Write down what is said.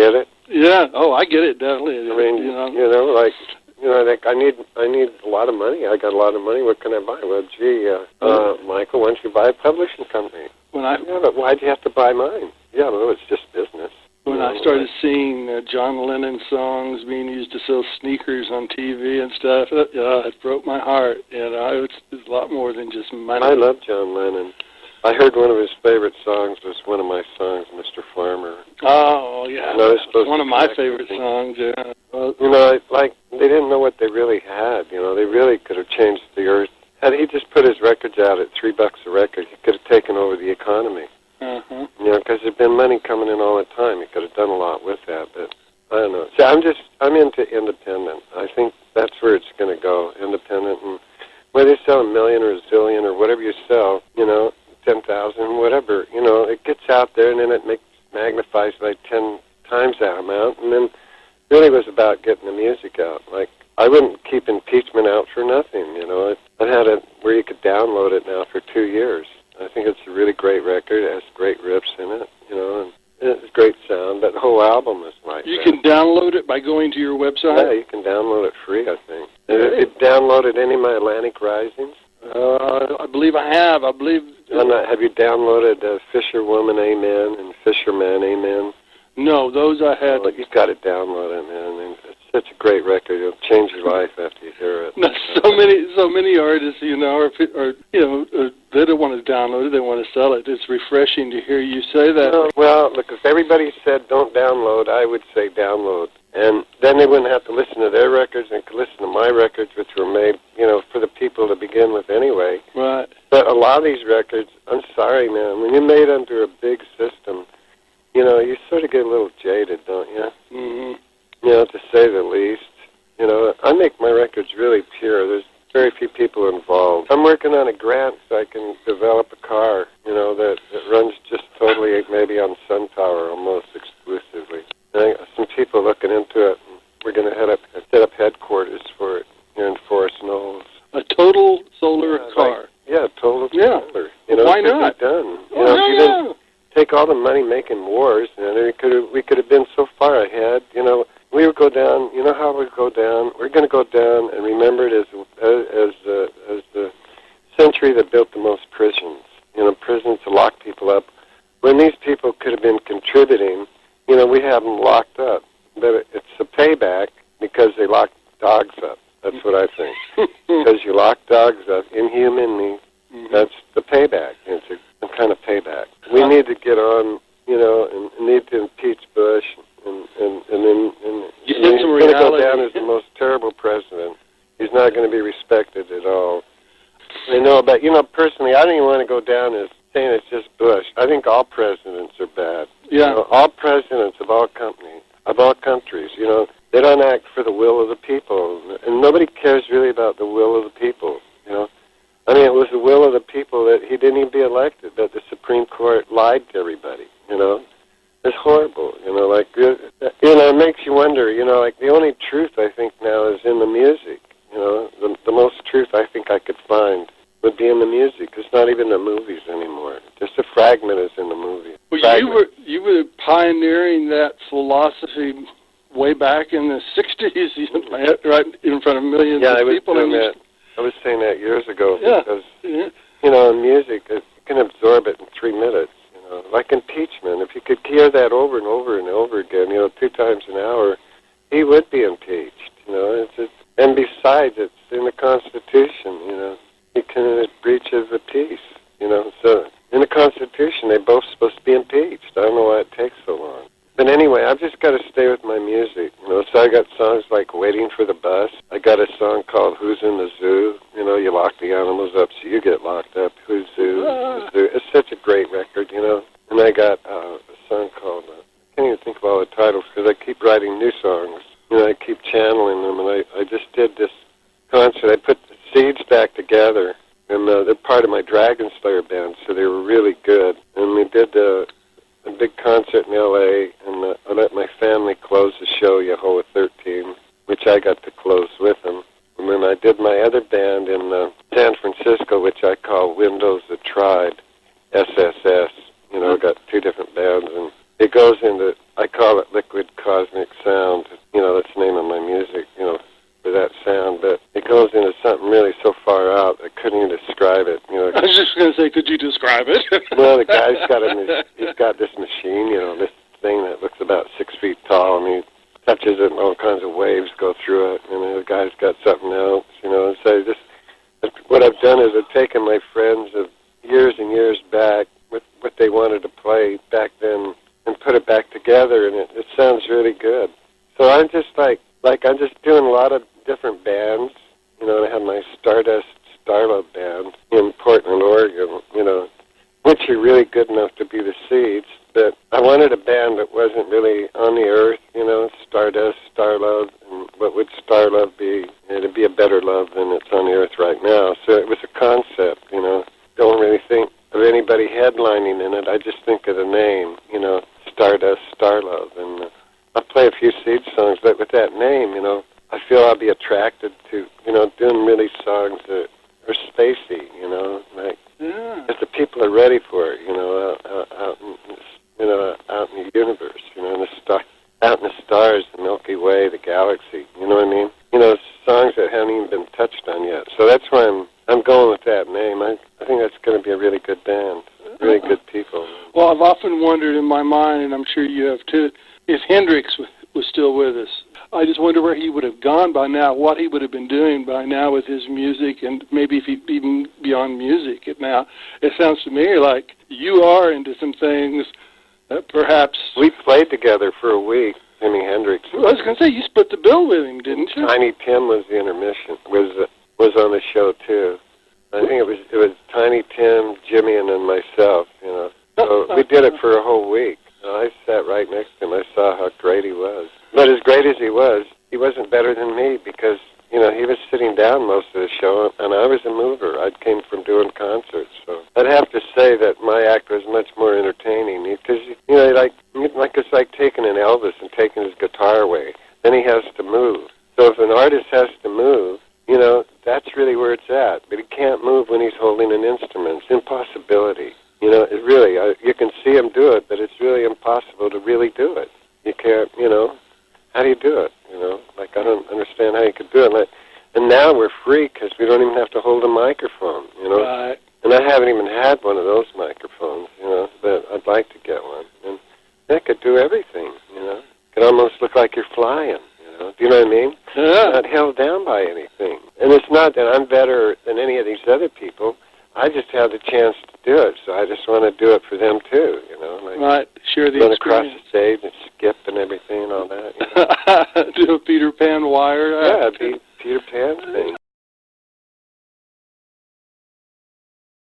get it? Yeah. Oh, I get it, definitely. I mean, like I need a lot of money. I got a lot of money. What can I buy? Well, gee, Michael, why don't you buy a publishing company? Yeah, but why'd you have to buy mine? Yeah, well, it's just business. When I started seeing John Lennon songs being used to sell sneakers on TV and stuff, it broke my heart. It's a lot more than just money. I love John Lennon. I heard one of his favorite songs was one of my songs, Mr. Farmer. Oh, yeah. That's one of my favorite songs, yeah. Well, they didn't know what they really had. They really could have changed the earth. Had he just put his records out at $3 a record, he could have taken over the economy. Uh-huh. Because there's been money coming in all the time. He could have done a lot with that, but I don't know. So I'm into independent. I think that's where it's going to go, independent. And whether you sell 1 million or a zillion or whatever you sell, 10,000, whatever, it gets out there and then it magnifies by 10 times that amount. And then really was about getting the music out. Like, I wouldn't keep impeachment out for nothing, I had it where you could download it now for 2 years. I think it's a really great record. It has great riffs in it, and it's great sound. That whole album is like You can download it by going to your website? Yeah, you can download it free, I think. Have you downloaded any of my Atlantic Risings? I believe I have. Have you downloaded Fisher Woman Amen and Fisherman Amen? No, those I had. Well, you've got to download it, man. And it's such a great record. It'll change your life after you hear it. No, so many artists, they don't want to download it. They want to sell it. It's refreshing to hear you say that. Well, look, if everybody said don't download, I would say download. And then they wouldn't have to listen to their records and could listen to my records, which were made, for the people to begin with anyway. Right. But a lot of these records, I'm sorry, man, when you're made under a big system, you sort of get a little jaded, don't you? Mm-hmm. To say the least. I make my records really pure. There's very few people involved. I'm working on a grant so I can develop a car, that runs just totally maybe on SunPower almost exclusively. And I got some people looking into it, and we're going to set up headquarters for it here in Forest Knolls. A total solar car. Total solar. Why not? Done. If you didn't take all the money making wars, we could have been so far ahead. We would go down. You know how we go down? We're going to go down and remember it as the century that built the most prisons. Prisons to lock people up. When these people could have been contributing, we have them locked up. But it's a payback because they locked dogs up. That's what I think. Because you lock dogs up inhumanly, that's the payback. It's a kind of payback. We need to get on, and need to impeach Bush, and then he's going to go down as the most terrible president. He's not going to be respected at all. I know, but personally, I don't even want to go down as saying it's just Bush. I think all presidents are bad. Yeah. All presidents of all countries, they don't act for the will of the people, and nobody cares really about the will of the people. It was the will of the people that he didn't even be elected, that the Supreme Court lied to everybody. It's horrible. It makes you wonder. The only truth I think now is in the music. The most truth I think I could find would be in the music. It's not even the movies anymore. Just a fragment is in the movie. Well, you were pioneering that philosophy way back in the 60s, right in front of millions of people. I was saying that years ago because, in music, you can absorb it in 3 minutes. Like impeachment. If you could hear that over and over and over again, 2 times an hour, he would be impeached. And besides, it's in the Constitution. He can breach of the peace. So in the Constitution, they're both supposed to be impeached. I don't know why it takes so long. But anyway, I've just got to stay with my music. So I got songs like Waiting for the Bus. I got a song called Who's in the Zoo. You lock the animals up so you get locked up. Who's Zoo? Who's Zoo? It's such a great record, And I got a song called, I can't even think of all the titles because I keep writing new songs. I keep channeling them. And I just did this concert. I put the Seeds back together. And they're part of my Dragon Slayer band, so they were really good. And we did a big concert in L.A., and I let my family close the show, Yehovah 13, which I got to close with them. And then I did my other band in San Francisco, which I call Windows the Tribe, SSS. I got 2 different bands, and it goes into, I call it liquid could you describe it? Well, the guy's he's got this machine, this thing that looks about 6 feet tall, and he touches it and all kinds of waves go through it, and the guy's got something else, and so what I've done is I've taken my friends of years and years back with what they wanted to play back then and put it back together, and it sounds really good. So I'm just I'm just doing a lot of different bands. I have my Stardust Starlove band in Portland, Oregon, which are really good enough to be the Seeds. But I wanted a band that wasn't really on the earth, Stardust, Starlove, and what would Starlove be? It'd be a better love than it's on the earth right now. So it was a concept, Don't really think of anybody headlining in it. I just think of the name, Stardust, Starlove. And I'll play a few Seed songs, but with that name, I feel I'll be attracted to, doing really songs that are spacey, if the people are ready for it, out in the universe, out in the stars, the Milky Way, the galaxy, you know what I mean? Songs that haven't even been touched on yet. So that's why I'm going with that name. I think that's going to be a really good band, really good people. Well, I've often wondered in my mind, and I'm sure you have too, if Hendrix was still with us. I just wonder where he would have gone by now, what he would have been doing by now with his music, and maybe if he'd even beyond music. Now, it sounds to me like you are into some things that perhaps... We played together for a week, Jimi Hendrix. Well, I was going to say, you split the bill with him, didn't you? Tiny Tim was the intermission, was on the show, too. I think it was Tiny Tim, Jimmy, and then myself, So we did it for a whole week. I sat right next to him. I saw how great he was. But as great as he wasn't better than me because, he was sitting down most of the show, and I was a mover. I came from doing concerts. So I'd have to say that my act was much more entertaining because, it's like taking an Elvis and taking his guitar away. Then he has to move. So if an artist has to move, that's really where it's at. But he can't move when he's holding an instrument. It's impossibility. It really, you can see him do it, but it's really impossible to really do it. You can't, how do you do it? I don't understand how you could do it. And now we're free because we don't even have to hold a microphone, Right. And I haven't even had one of those microphones, but I'd like to get one. And that could do everything, It could almost look like you're flying, Do you know what I mean? Yeah. Not held down by anything. And it's not that I'm better than any of these other people. I just have the chance to do it, so I just want to do it for them too, Right, share the run experience. Across the stage and skip and everything and all that. Do a Peter Pan wire. Yeah, Peter Pan thing.